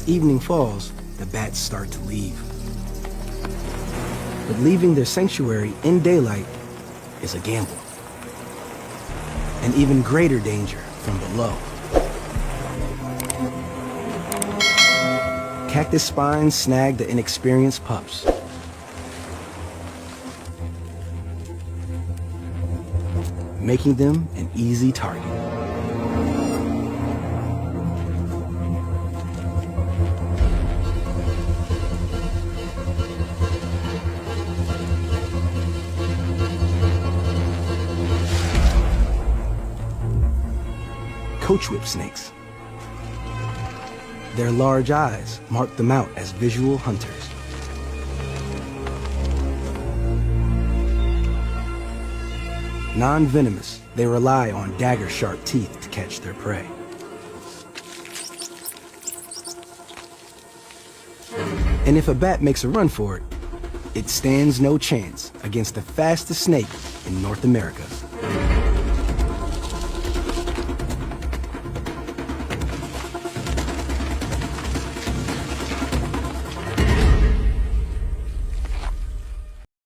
As evening falls, the bats start to leave. But leaving their sanctuary in daylight is a gamble. An even greater danger from below. Cactus spines snag the inexperienced pups. Making them an easy target. Coach whip snakes. Their large eyes mark them out as visual hunters. Non-venomous, they rely on dagger-sharp teeth to catch their prey. And if a bat makes a run for it, it stands no chance against the fastest snake in North America.